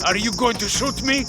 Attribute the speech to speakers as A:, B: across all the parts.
A: Are you going to shoot me?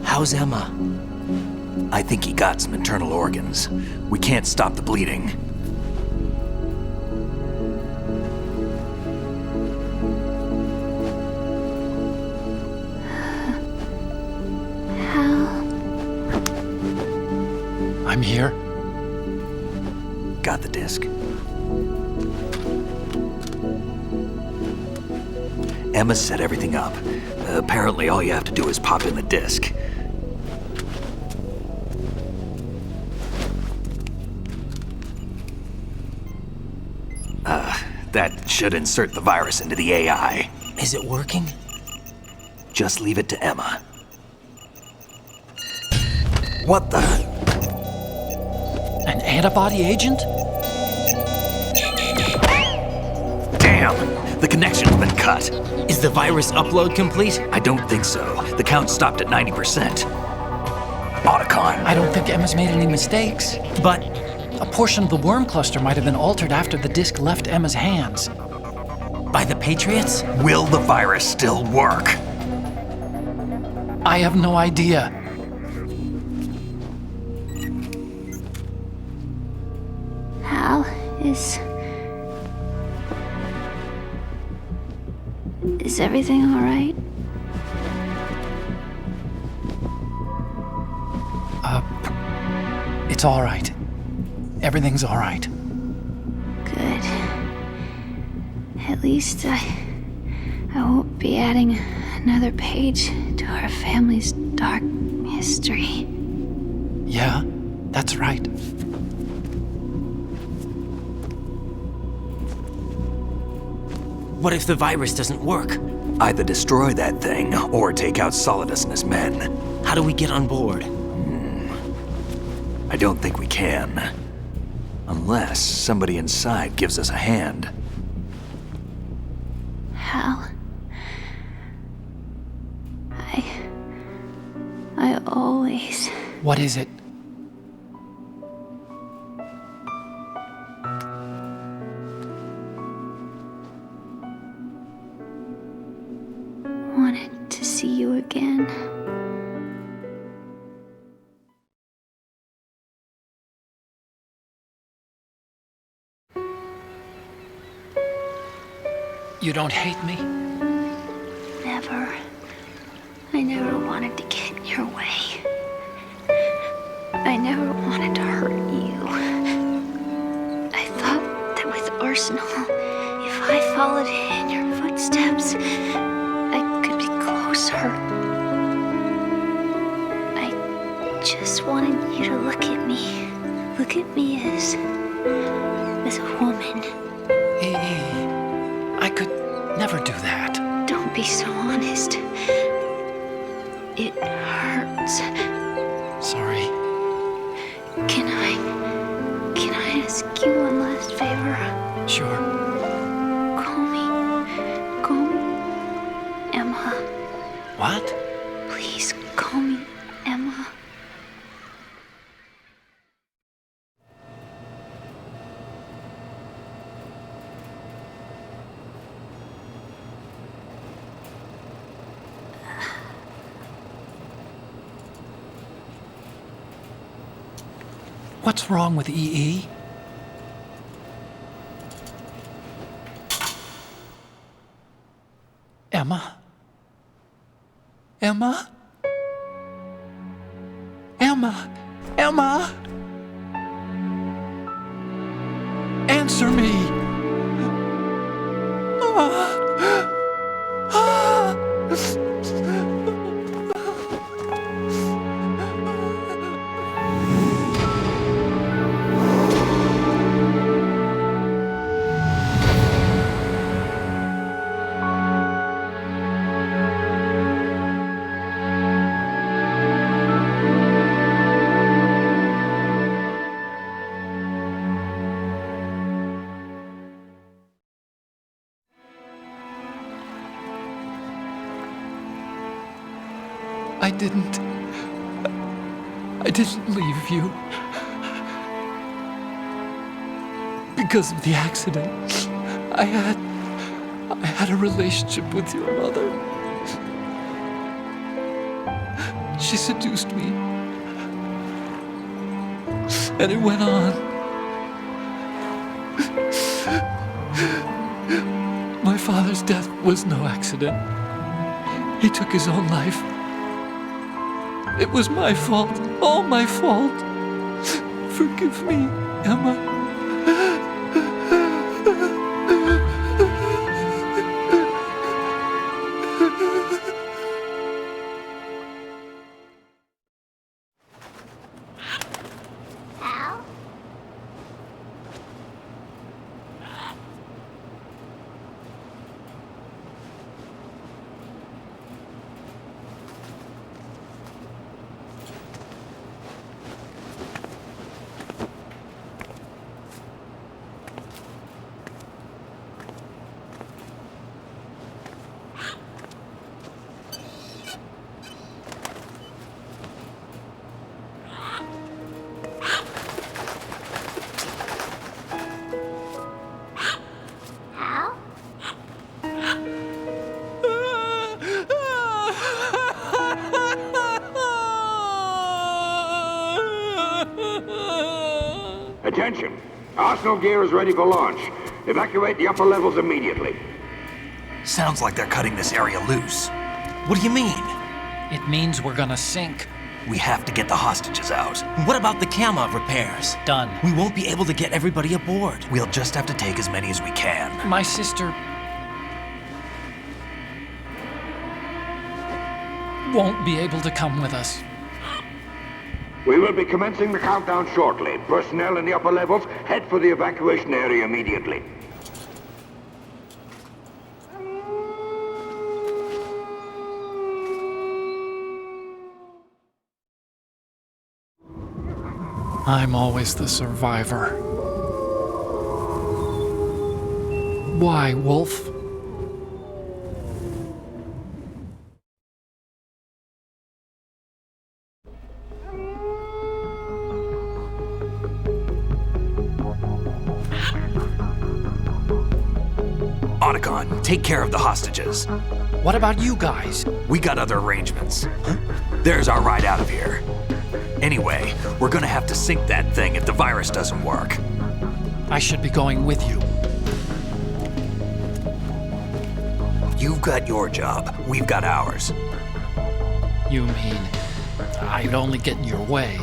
B: How's Emma? I think he got some internal organs. We can't stop the bleeding.
C: I'm here.
B: Got the disc. Emma set everything up. Apparently all you have to do is pop in the disc. That should insert the virus into the AI.
D: Is it working?
B: Just leave it to Emma. What the?
C: An antibody agent?
B: Damn! The connection's been cut.
D: Is the virus upload complete?
B: I don't think so. The count stopped at 90%. Otacon.
C: I don't think Emma's made any mistakes.
D: But
C: A portion of the worm cluster might have been altered after the disc left Emma's hands.
D: by the Patriots?
B: Will the virus still work?
C: I have no idea.
E: Hal is everything all right?
C: It's all right. Everything's all right.
E: Good. At least I won't be adding another page to our family's dark history.
C: Yeah, that's right.
D: What if the virus doesn't work?
B: Either destroy that thing, or take out Solidus and his men.
D: How do we get on board?
B: I don't think we can. Unless somebody inside gives us a hand.
E: Hal, I always...
C: What is it? You don't hate me?
E: Never. I never wanted to get in your way. I never wanted to hurt you. I thought that with Arsenal, if I followed in your footsteps, I could be closer. I just wanted you to look at me. Look at me as a woman.
C: I could never do that.
E: Don't be so honest. It hurts.
C: Sorry.
E: Can I ask you one last favor?
C: Sure.
E: Call me Emma.
C: What?
E: Please call me Emma.
C: What's wrong with EE? Emma? Emma? Emma? Emma? Answer me! I didn't leave you. Because of the accident, I had a relationship with your mother. She seduced me. And it went on. My father's death was no accident. He took his own life. It was my fault, all my fault. Forgive me, Emma.
A: Attention! Arsenal gear is ready for launch. Evacuate the upper levels immediately.
B: Sounds like they're cutting this area loose. What do you mean?
C: It means we're gonna sink.
B: We have to get the hostages out.
D: What about the camera repairs?
C: Done.
D: We won't be able to get everybody aboard.
B: We'll just have to take as many as we can.
C: My sister won't be able to come with us.
A: We will be commencing the countdown shortly. Personnel in the upper levels, head for the evacuation area immediately.
C: I'm always the survivor. Why, Wolf?
B: Otacon, take care of the hostages.
C: What about you guys?
B: We got other arrangements. There's our ride out of here. Anyway, we're gonna have to sink that thing if the virus doesn't work.
C: I should be going with you.
B: You've got your job. We've got ours.
C: You mean I'd only get in your way?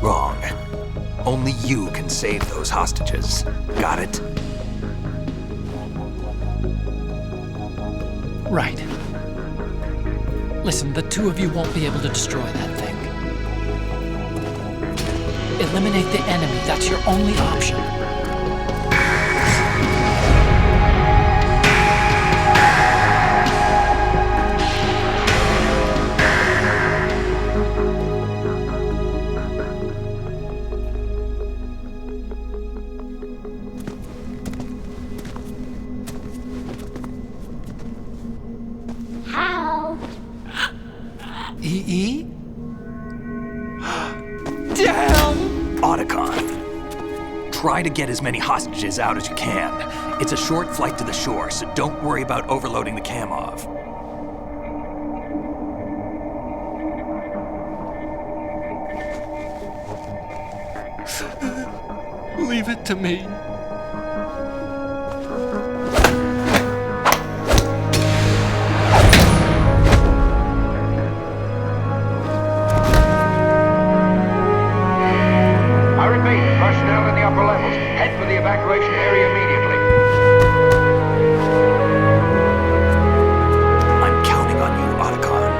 B: Wrong. Only you can save those hostages. Got it?
C: Right. Listen, the two of you won't be able to destroy that thing. Eliminate the enemy. That's your only option.
E: How?
C: E.E.? Damn!
B: Otacon. Try to get as many hostages out as you can. It's a short flight to the shore, so don't worry about overloading the Kamov.
C: Leave it to me.
A: I repeat, personnel in the upper levels, head for the evacuation area immediately.
B: I'm counting on you, Otacon.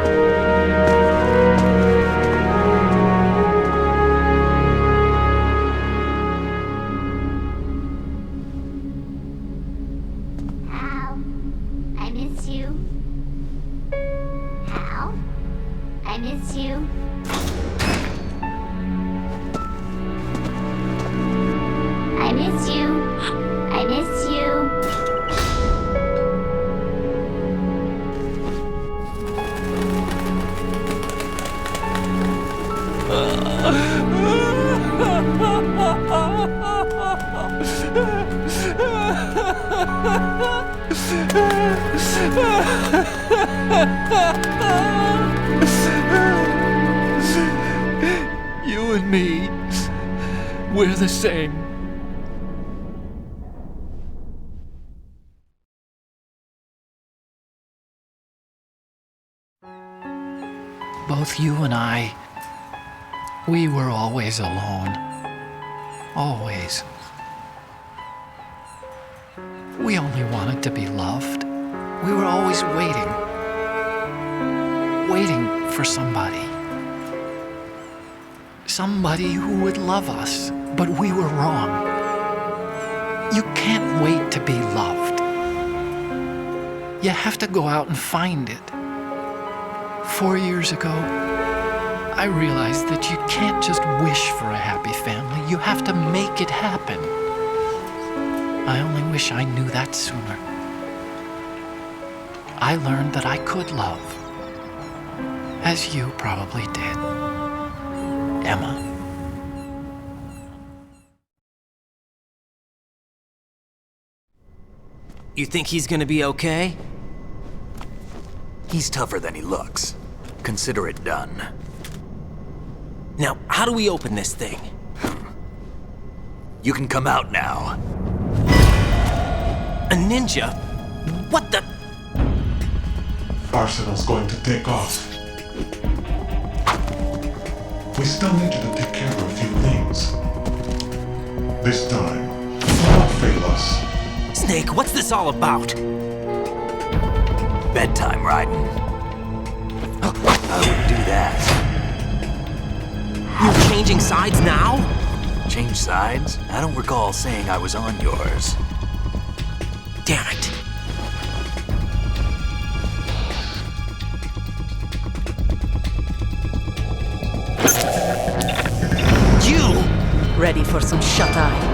E: Hal, I miss you. Hal, I miss you. I miss you. I miss you.
C: You and me, we're the same. Both you and I, we were always alone. Always. We only wanted to be loved. We were always waiting. Waiting for somebody. Somebody who would love us, but we were wrong. You can't wait to be loved. You have to go out and find it. 4 years ago, I realized that you can't just wish for a happy family. You have to make it happen. I only wish I knew that sooner. I learned that I could love, as you probably did, Emma.
D: You think he's gonna be okay?
B: He's tougher than he looks. Consider it done.
D: Now, how do we open this thing?
B: You can come out now.
D: A ninja? What the?
F: Arsenal's going to take off. We still need you to take care of a few things. This time, don't fail us.
D: Snake, what's this all about?
B: Bedtime, Raiden. I wouldn't do that.
D: You're changing sides now?
B: Change sides? I don't recall saying I was on yours.
D: Damn it. You!
G: Ready for some shut-eye?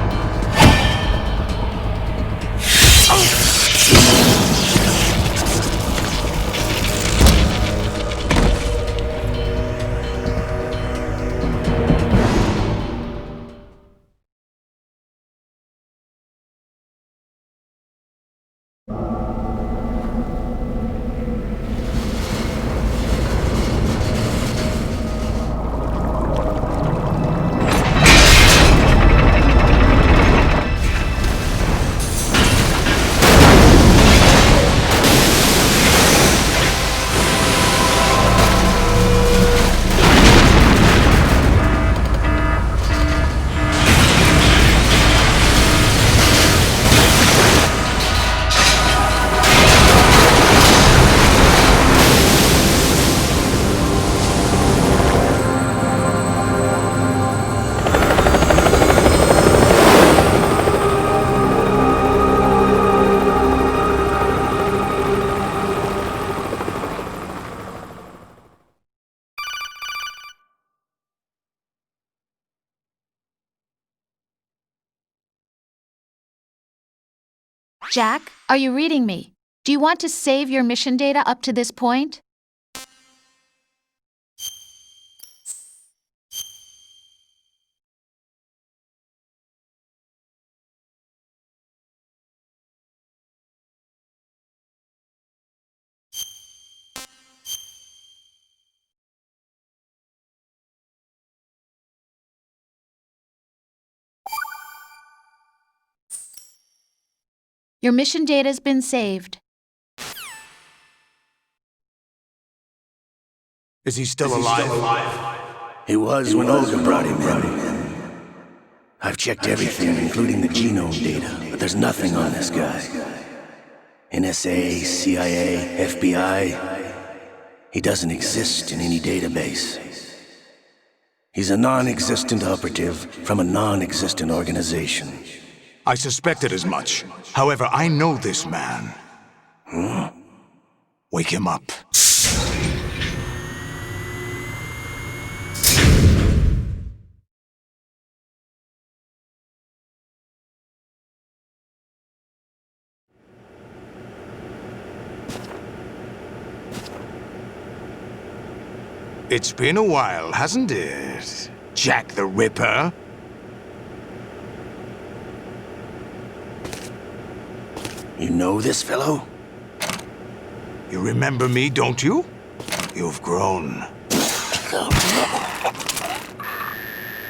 H: Jack, are you reading me? Do you want to save your mission data up to this point? Your mission data's been saved.
I: Is he still alive?
J: He was when Olga brought him in. I've checked everything, including the genome data, but there's nothing on this guy. NSA, CIA, FBI. He doesn't exist in any database. He's a non-existent operative from a non-existent organization.
I: I suspected as much. However, I know this man. Wake him up. It's been a while, hasn't it? Jack the Ripper?
J: You know this fellow?
I: You remember me, don't you? You've grown.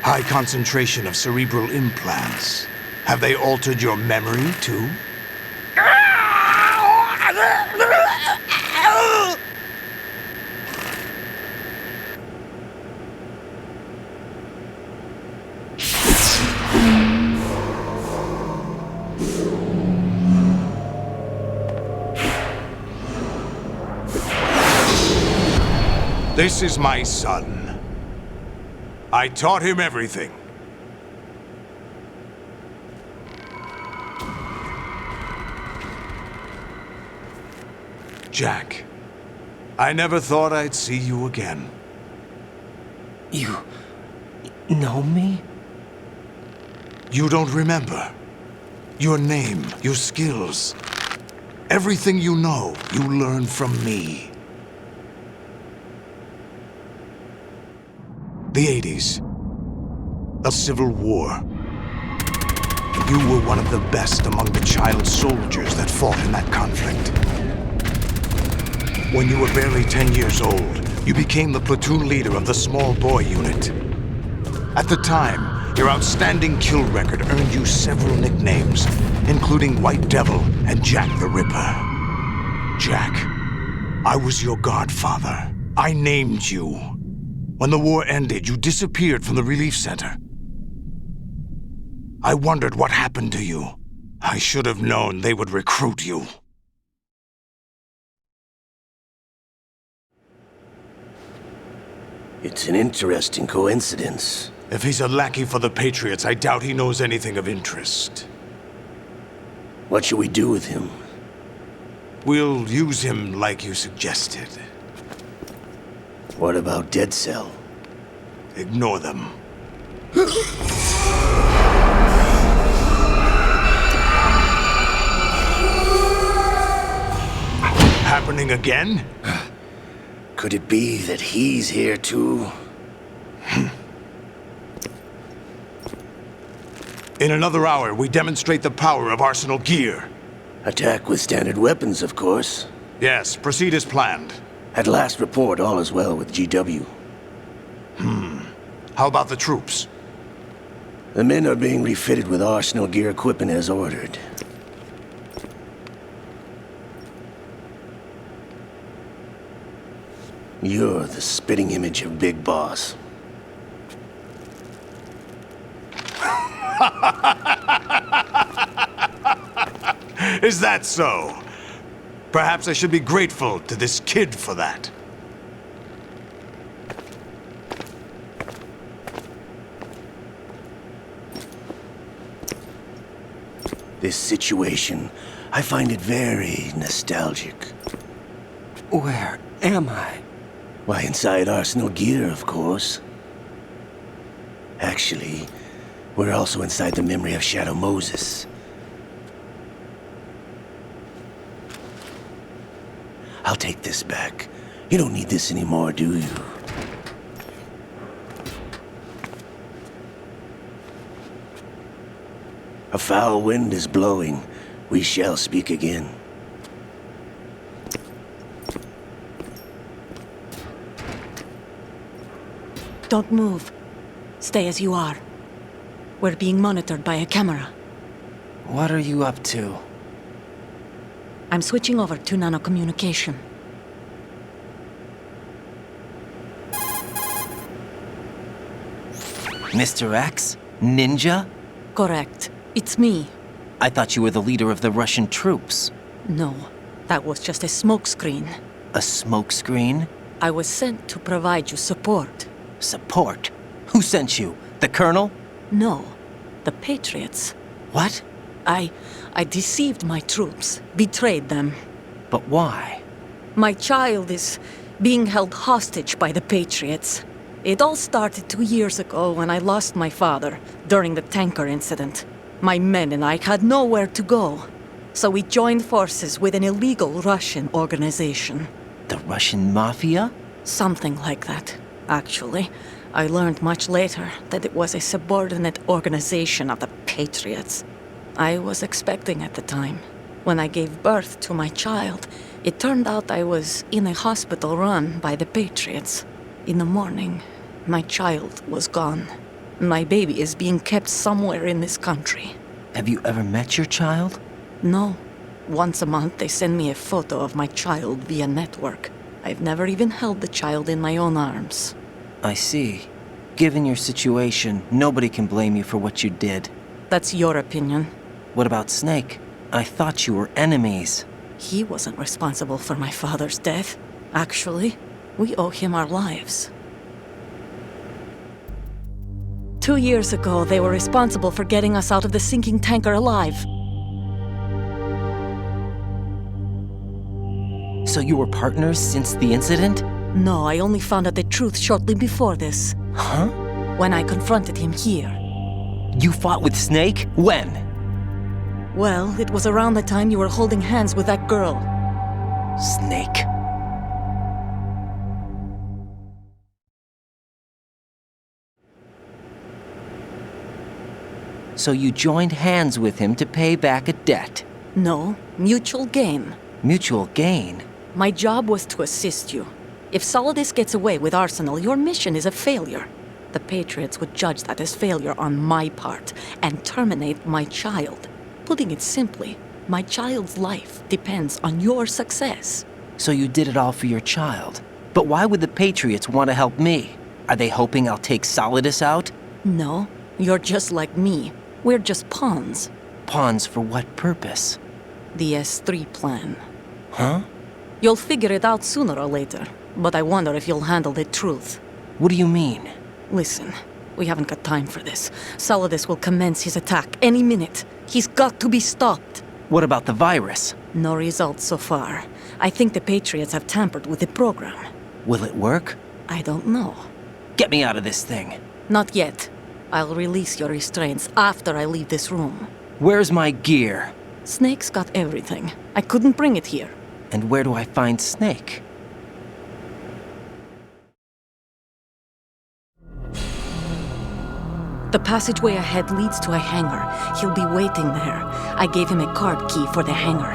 I: High concentration of cerebral implants. Have they altered your memory, too? This is my son. I taught him everything. Jack, I never thought I'd see you again.
D: You know me?
I: You don't remember. Your name, your skills. Everything you know, you learned from me. The 80s. A civil war. You were one of the best among the child soldiers that fought in that conflict. When you were barely 10 years old, you became the platoon leader of the small boy unit. At the time, your outstanding kill record earned you several nicknames, including White Devil and Jack the Ripper. Jack, I was your godfather. I named you. When the war ended, you disappeared from the relief center. I wondered what happened to you. I should have known they would recruit you.
J: It's an interesting coincidence.
I: If he's a lackey for the Patriots, I doubt he knows anything of interest.
J: What should we do with him?
I: We'll use him like you suggested.
J: What about Dead Cell?
I: Ignore them. Happening again?
J: Could it be that he's here too?
I: In another hour, we demonstrate the power of Arsenal gear.
J: Attack with standard weapons, of course.
I: Yes, proceed as planned.
J: At last report, all is well with GW.
I: How about the troops?
J: The men are being refitted with Arsenal gear equipment as ordered. You're the spitting image of Big Boss.
I: Is that so? Perhaps I should be grateful to this kid for that.
J: This situation, I find it very nostalgic.
D: Where am I?
J: Why, inside Arsenal gear, of course. Actually, we're also inside the memory of Shadow Moses. I'll take this back. You don't need this anymore, do you? A foul wind is blowing. We shall speak again.
G: Don't move. Stay as you are. We're being monitored by a camera.
D: What are you up to?
G: I'm switching over to nanocommunication.
D: Mr. X? Ninja?
G: Correct. It's me.
D: I thought you were the leader of the Russian troops.
G: No, that was just a smokescreen.
D: A smokescreen?
G: I was sent to provide you support.
D: Support? Who sent you? The Colonel?
G: No, the Patriots.
D: What?
G: I deceived my troops, betrayed them.
D: But why?
G: My child is being held hostage by the Patriots. It all started 2 years ago when I lost my father during the tanker incident. My men and I had nowhere to go, so we joined forces with an illegal Russian organization.
D: The Russian Mafia?
G: Something like that, actually. I learned much later that it was a subordinate organization of the Patriots. I was expecting at the time. When I gave birth to my child, it turned out I was in a hospital run by the Patriots. In the morning, my child was gone. My baby is being kept somewhere in this country.
D: Have you ever met your child?
G: No. Once a month, they send me a photo of my child via network. I've never even held the child in my own arms.
D: I see. Given your situation, nobody can blame you for what you did.
G: That's your opinion.
D: What about Snake? I thought you were enemies.
G: He wasn't responsible for my father's death. Actually, we owe him our lives. 2 years ago, they were responsible for getting us out of the sinking tanker alive.
D: So you were partners since the incident?
G: No, I only found out the truth shortly before this.
D: Huh?
G: When I confronted him here.
D: You fought with Snake? When?
G: Well, it was around the time you were holding hands with that girl.
D: Snake. So you joined hands with him to pay back a debt?
G: No, mutual gain.
D: Mutual gain?
G: My job was to assist you. If Solidus gets away with Arsenal, your mission is a failure. The Patriots would judge that as failure on my part and terminate my child. Putting it simply, my child's life depends on your success.
D: So you did it all for your child. But why would the Patriots want to help me? Are they hoping I'll take Solidus out?
G: No, you're just like me. We're just pawns.
D: Pawns for what purpose?
G: The S3 plan.
D: Huh?
G: You'll figure it out sooner or later, but I wonder if you'll handle the truth.
D: What do you mean?
G: Listen, we haven't got time for this. Solidus will commence his attack any minute. He's got to be stopped.
D: What about the virus?
G: No results so far. I think the Patriots have tampered with the program.
D: Will it work?
G: I don't know.
D: Get me out of this thing.
G: Not yet. I'll release your restraints after I leave this room.
D: Where's my gear?
G: Snake's got everything. I couldn't bring it here.
D: And where do I find Snake?
G: The passageway ahead leads to a hangar. He'll be waiting there. I gave him a card key for the hangar.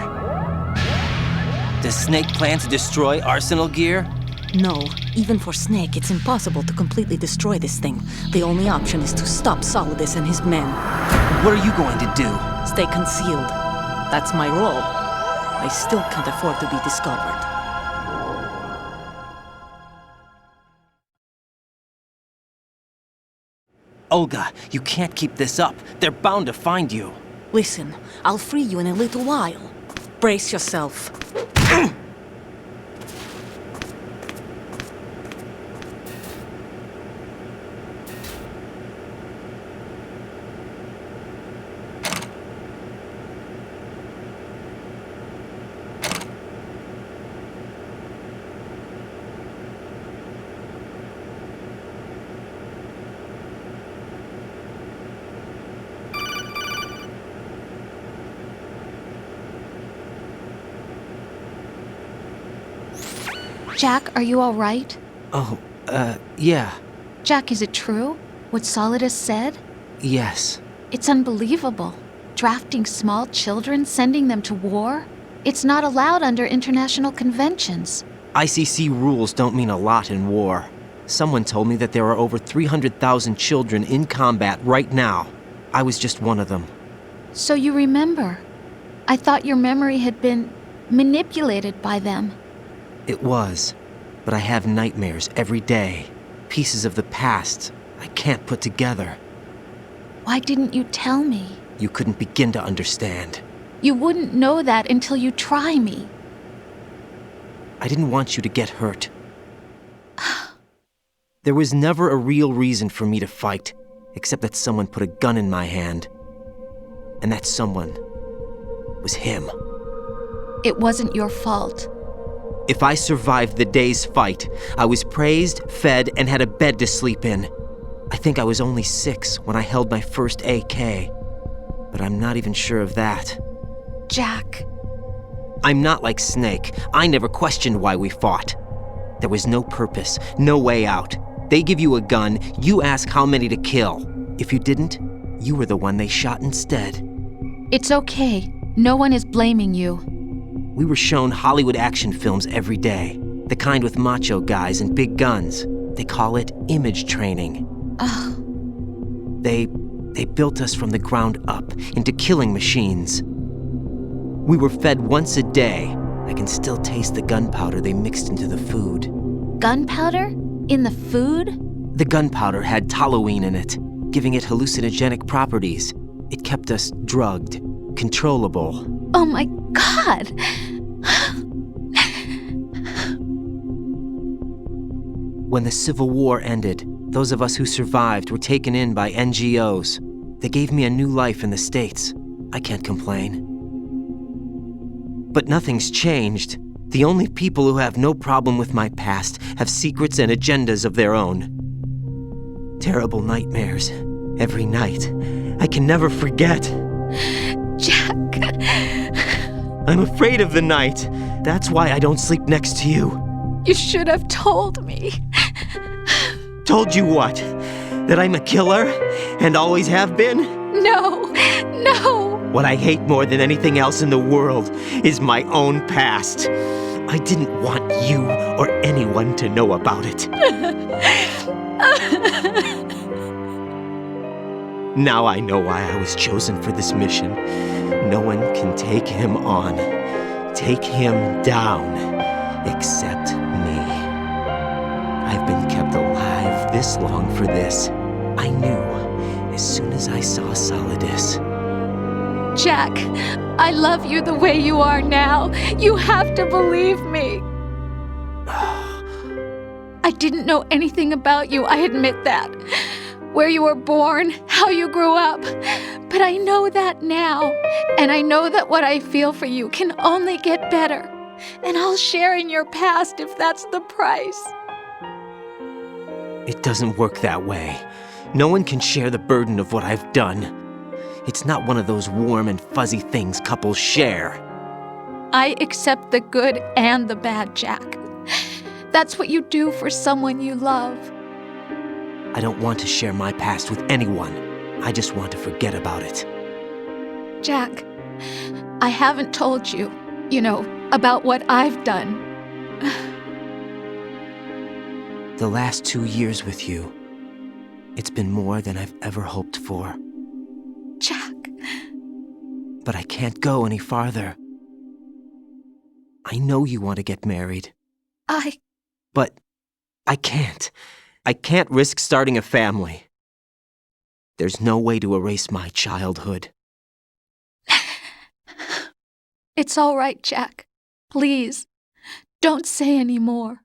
D: Does Snake plan to destroy Arsenal gear?
G: No. Even for Snake, it's impossible to completely destroy this thing. The only option is to stop Solidus and his men.
D: What are you going to do?
G: Stay concealed. That's my role. I still can't afford to be discovered.
D: Olga, you can't keep this up. They're bound to find you.
G: Listen, I'll free you in a little while. Brace yourself.
H: Jack, are you all right?
D: Oh, yeah.
H: Jack, is it true? What Solidus said?
D: Yes.
H: It's unbelievable. Drafting small children, sending them to war? It's not allowed under international conventions.
D: ICC rules don't mean a lot in war. Someone told me that there are over 300,000 children in combat right now. I was just one of them.
H: So you remember. I thought your memory had been manipulated by them.
D: It was. But I have nightmares every day. Pieces of the past I can't put together.
H: Why didn't you tell me?
D: You couldn't begin to understand.
H: You wouldn't know that until you try me.
D: I didn't want you to get hurt. There was never a real reason for me to fight, except that someone put a gun in my hand. And that someone was him.
H: It wasn't your fault.
D: If I survived the day's fight, I was praised, fed, and had a bed to sleep in. I think I was only 6 when I held my first AK. But I'm not even sure of that.
H: Jack.
D: I'm not like Snake. I never questioned why we fought. There was no purpose, no way out. They give you a gun, you ask how many to kill. If you didn't, you were the one they shot instead.
H: It's okay. No one is blaming you.
D: We were shown Hollywood action films every day. The kind with macho guys and big guns. They call it image training.
H: Ugh.
D: They built us from the ground up into killing machines. We were fed once a day. I can still taste the gunpowder they mixed into the food.
H: Gunpowder? In the food?
D: The gunpowder had toluene in it, giving it hallucinogenic properties. It kept us drugged, controllable.
H: Oh my God!
D: When the Civil War ended, those of us who survived were taken in by NGOs. They gave me a new life in the States. I can't complain. But nothing's changed. The only people who have no problem with my past have secrets and agendas of their own. Terrible nightmares. Every night. I can never forget.
H: Jack.
D: I'm afraid of the night. That's why I don't sleep next to you.
H: You should have told me.
D: Told you what? That I'm a killer? And always have been?
H: No.
D: What I hate more than anything else in the world is my own past. I didn't want you or anyone to know about it. Now I know why I was chosen for this mission. No one can take him on, take him down, except me. I've been kept alive this long for this. I knew as soon as I saw Solidus.
H: Jack, I love you the way you are now. You have to believe me. I didn't know anything about you, I admit that. Where you were born, how you grew up. But I know that now. And I know that what I feel for you can only get better. And I'll share in your past if that's the price.
D: It doesn't work that way. No one can share the burden of what I've done. It's not one of those warm and fuzzy things couples share.
H: I accept the good and the bad, Jack. That's what you do for someone you love.
D: I don't want to share my past with anyone. I just want to forget about it.
H: Jack, I haven't told you, about what I've done.
D: The last 2 years with you, it's been more than I've ever hoped for.
H: Jack.
D: But I can't go any farther. I know you want to get married. But I can't. I can't risk starting a family. There's no way to erase my childhood.
H: It's all right, Jack. Please, don't say any more.